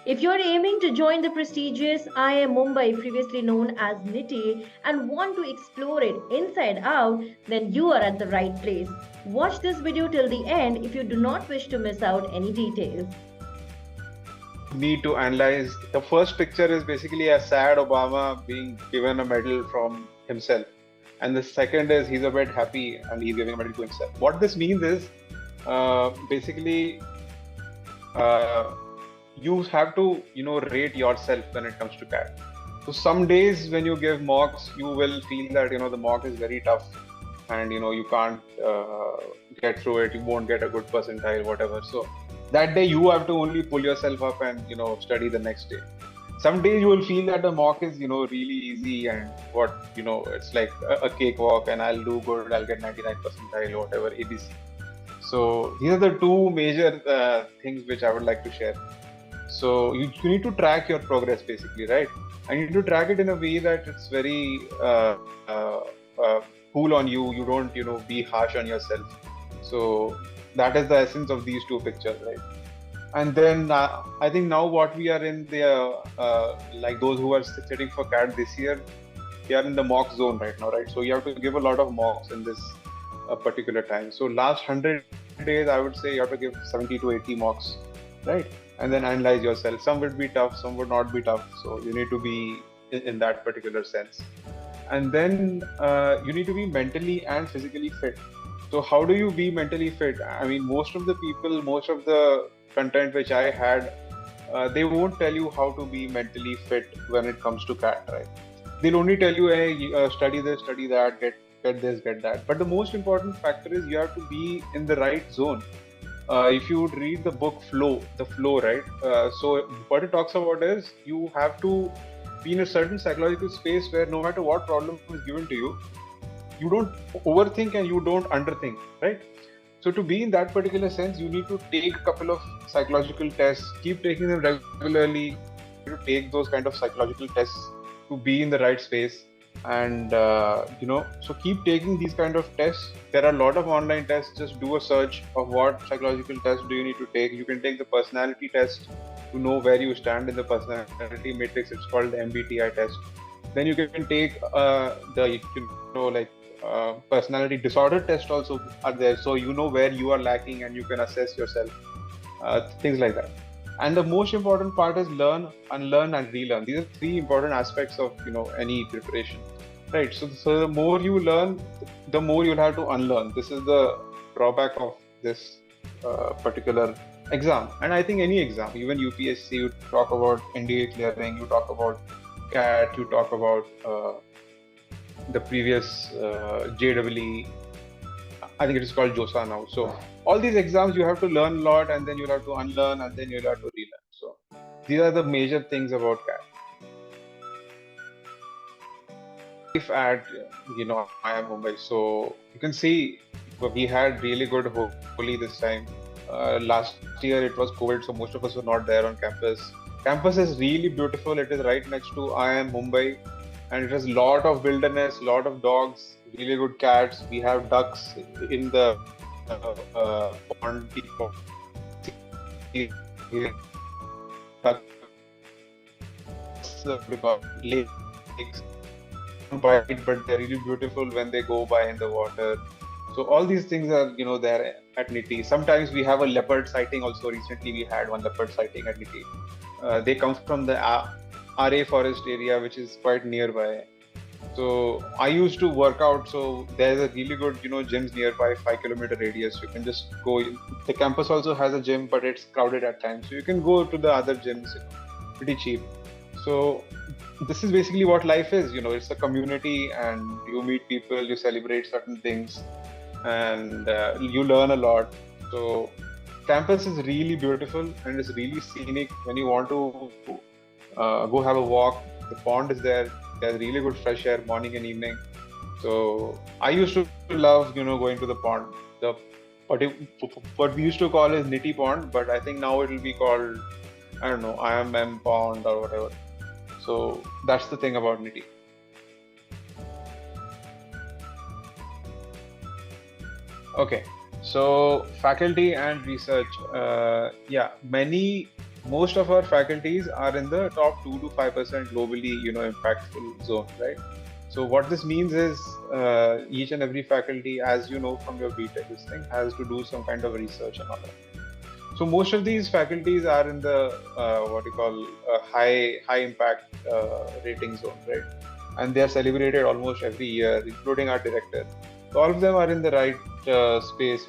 If you're aiming to join the prestigious IIM Mumbai, previously known as NITIE, and want to explore it inside out, then you are at the right place. Watch this video till the end if you do not wish to miss out any details. Need to analyze. The first picture is basically a sad Obama being given a medal from himself, and the second is he's a bit happy and he's giving a medal to himself. What this means is basically you have to rate yourself when it comes to CAT. So some days when you give mocks, you will feel that the mock is very tough, and you can't get through it. You won't get a good percentile, whatever. So that day you have to only pull yourself up and study the next day. Some days you will feel that the mock is really easy and it's like a cakewalk, and I'll do good. I'll get 99 percentile, whatever, ABC. So these are the two major things which I would like to share. So you need to track your progress basically, right? And you need to track it in a way that it's very cool on you. You don't be harsh on yourself. So that is the essence of these two pictures, right? And then I think now what we are in the like those who are sitting for CAT this year, we are in the mock zone right now, right? So you have to give a lot of mocks in this particular time. So last 100 days, I would say you have to give 70 to 80 mocks, right? And then analyze yourself. Some would be tough, some would not be tough. So you need to be in that particular sense. And then you need to be mentally and physically fit. So how do you be mentally fit? I mean, most of the people, most of the content which I had, they won't tell you how to be mentally fit when it comes to CAT, right? They'll only tell you, hey, study this, study that, get this, get that. But the most important factor is you have to be in the right zone. If you would read the book the flow, right? So what it talks about is you have to be in a certain psychological space where no matter what problem is given to you, you don't overthink and you don't underthink, right? So to be in that particular sense, you need to take a couple of psychological tests, keep taking them regularly, to take those kind of psychological tests to be in the right space. And so keep taking these kind of tests. There are a lot of online tests. Just do a search of what psychological test do you need to take. You can take the personality test to know where you stand in the personality matrix. It's called the MBTI test. Then you can take the personality disorder test also are there, so you know where you are lacking and you can assess yourself, things like that. And the most important part is learn, unlearn, and relearn. These are three important aspects of any preparation, right? So the more you learn, the more you'll have to unlearn. This is the drawback of this particular exam. And I think any exam, even UPSC, you talk about NDA clearing, you talk about CAT, you talk about the previous JEE. I think it is called JOSA now. So all these exams you have to learn a lot, and then you'll have to unlearn, and then you'll have to relearn. So these are the major things about CAT. If at IIM Mumbai, so you can see we had really good Holi this time. Last year it was COVID, so most of us were not there on campus. Campus is really beautiful. It is right next to IIM Mumbai, and it has a lot of wilderness, lot of dogs, really good cats. We have ducks in the pond. Lakes, but they're really beautiful when they go by in the water. So all these things are there at NITIE. Sometimes we have a leopard sighting also. Recently we had one leopard sighting at NITIE. They come from the RA forest area, which is quite nearby. So I used to work out. So there's a really good gyms nearby, 5-kilometer radius. You can just go. The campus also has a gym, but it's crowded at times. So you can go to the other gyms pretty cheap. So this is basically what life is. It's a community, and you meet people, you celebrate certain things, and you learn a lot. So campus is really beautiful and it's really scenic. When you want to go have a walk, the pond is there. There's really good fresh air morning and evening. So I used to love going to the pond. What we used to call is NITIE pond, but I think now it will be called, I don't know, IIM pond or whatever. So that's the thing about NITIE. Okay, so faculty and research. Many most of our faculties are in the top 2 to 5% globally, impactful zone, right? So what this means is each and every faculty, as you know from your BTech, this thing has to do some kind of research and all that. So most of these faculties are in the what you call high impact rating zone, right? And they are celebrated almost every year, including our director. So all of them are in the right space,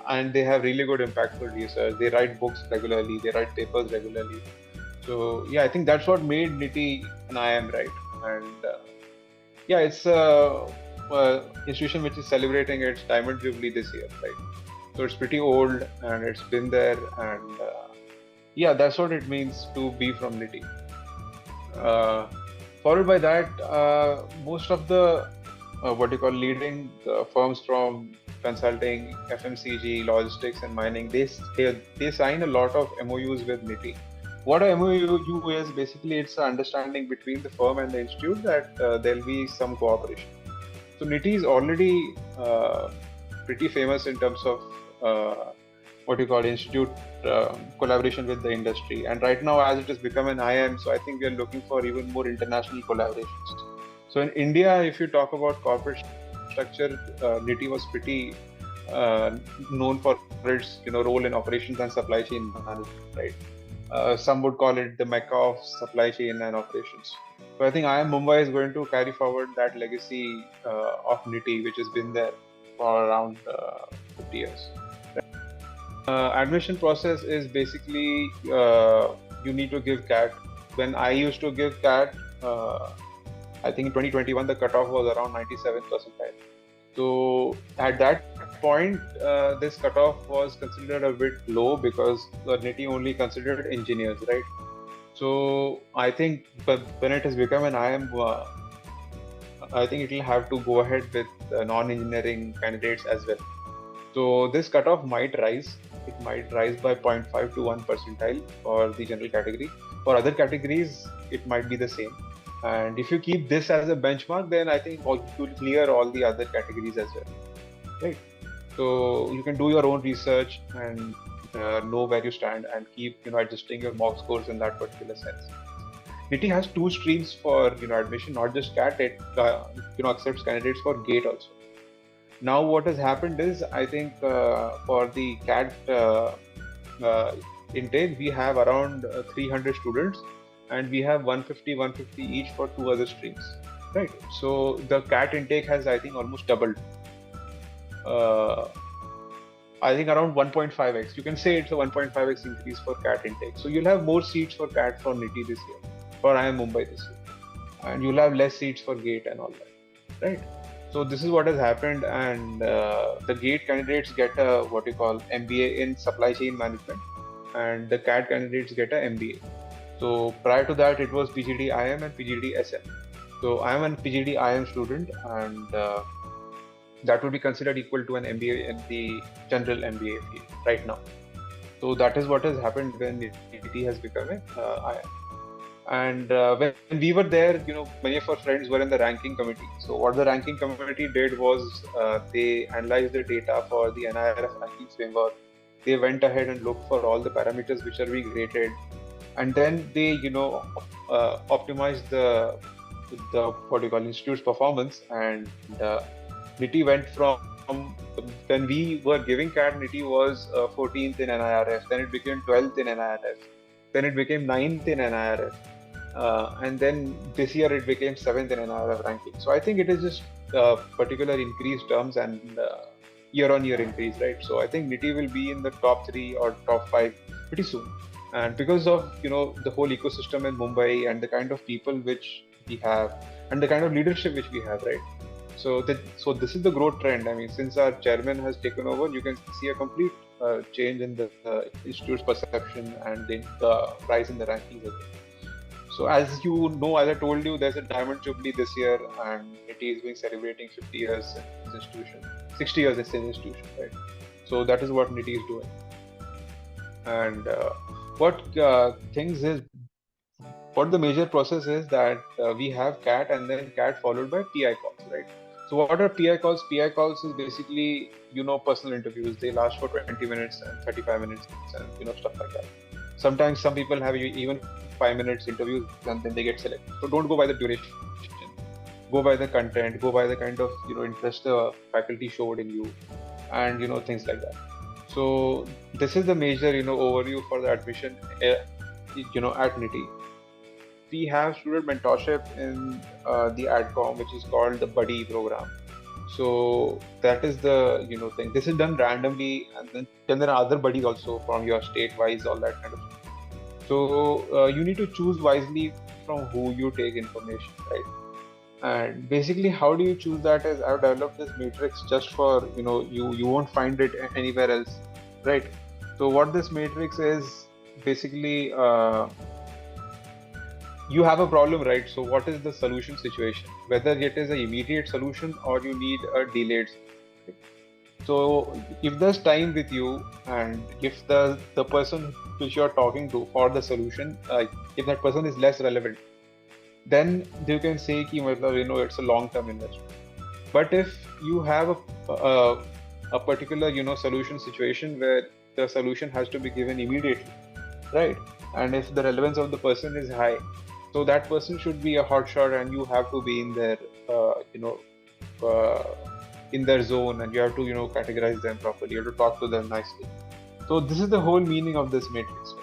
and they have really good impactful research. They write books regularly, they write papers regularly. So yeah, I think that's what made NITIE an IIM, right? And yeah, it's a institution which is celebrating its diamond jubilee this year, right? So it's pretty old and it's been there, and yeah, that's what it means to be from NITIE. Followed by that, most of the what you call leading firms from consulting, FMCG, logistics, and mining, they sign a lot of MOUs with NITIE. What a MOU is basically, it's an understanding between the firm and the institute that there'll be some cooperation. So NITIE is already pretty famous in terms of what you call institute collaboration with the industry. And right now, as it has become an IIM, so I think we are looking for even more international collaborations. So in India, if you talk about corporate structure, NITIE was pretty known for its role in operations and supply chain management, right? Some would call it the mecca of supply chain and operations. So I think IIM Mumbai is going to carry forward that legacy of NITIE, which has been there for around 50 years. Admission process is basically you need to give CAT. When I used to give CAT, I think in 2021 the cutoff was around 97 percentile. So at that point, this cutoff was considered a bit low because NITIE only considered engineers, right? So I think when it has become an IIM, I think it will have to go ahead with non-engineering candidates as well. So this cutoff might rise. It might rise by 0.5 to 1 percentile for the general category. For other categories, it might be the same. And if you keep this as a benchmark, then I think you will clear all the other categories as well, right? So you can do your own research and know where you stand and keep adjusting your mock scores in that particular sense. NITIE has 2 streams for admission, not just CAT. It accepts candidates for GATE also. Now what has happened is, I think for the CAT intake, we have around 300 students, and we have 150 each for 2 other streams, right? So the CAT intake has, I think, almost doubled. I think around 1.5x. You can say it's a 1.5x increase for CAT intake. So you'll have more seats for CAT for NITIE this year, for IIM Mumbai this year, and you'll have less seats for GATE and all that, right? So this is what has happened, and the GATE candidates get a what you call MBA in supply chain management, and the CAT candidates get a MBA. So prior to that, it was PGD IIM and PGD SM. So I am a PGD IIM student, and that would be considered equal to an MBA in the general MBA field right now. So that is what has happened when NITIE has become an IIM. And when we were there, many of our friends were in the ranking committee. So what the ranking committee did was they analyzed the data for the NIRF ranking framework. They went ahead and looked for all the parameters which are being rated, and then they optimized the what you call institute's performance. And NITIE went from when we were giving CAT, NITIE was 14th in NIRF, then it became 12th in NIRF, then it became 9th in NIRF, and then this year it became 7th in NIRF ranking. So I think it is just particular increased terms and year-on-year increase, right? So I think NITIE will be in the top 3 or top 5 pretty soon. And because of the whole ecosystem in Mumbai and the kind of people which we have and the kind of leadership which we have, right? So this is the growth trend. I mean, since our chairman has taken over, you can see a complete change in the institute's perception and the rise in the rankings as well. So as you know, as I told you, there's a diamond jubilee this year, and NITIE is being celebrating 50 years as an institution, 60 years as an institution, right? So that is what NITIE is doing. And what the major process is that we have CAT and then CAT followed by PI calls, right? So what are PI calls? PI calls is basically, personal interviews. They last for 20 minutes and 35 minutes and, stuff like that. Sometimes some people have even 5 minutes interviews and then they get selected. So don't go by the duration, go by the content, go by the kind of interest the faculty showed in you, and things like that. So this is the major overview for the admission at NITIE. We have student mentorship in the AdCom, which is called the Buddy program. So that is the thing. This is done randomly, and then there are other buddies also from your state wise, all that kind of stuff. So you need to choose wisely from who you take information, right? And basically, how do you choose that? Is I've developed this matrix just for you won't find it anywhere else, right? So what this matrix is basically. You have a problem, right? So what is the solution situation? Whether it is an immediate solution or you need a delayed solution. So if there's time with you, and if the person which you're talking to for the solution, if that person is less relevant, then you can say ki, it's a long-term investment. But if you have a particular solution situation where the solution has to be given immediately, right? And if the relevance of the person is high, so that person should be a hotshot, and you have to be in their, in their zone, and you have to, categorize them properly. You have to talk to them nicely. So this is the whole meaning of this matrix.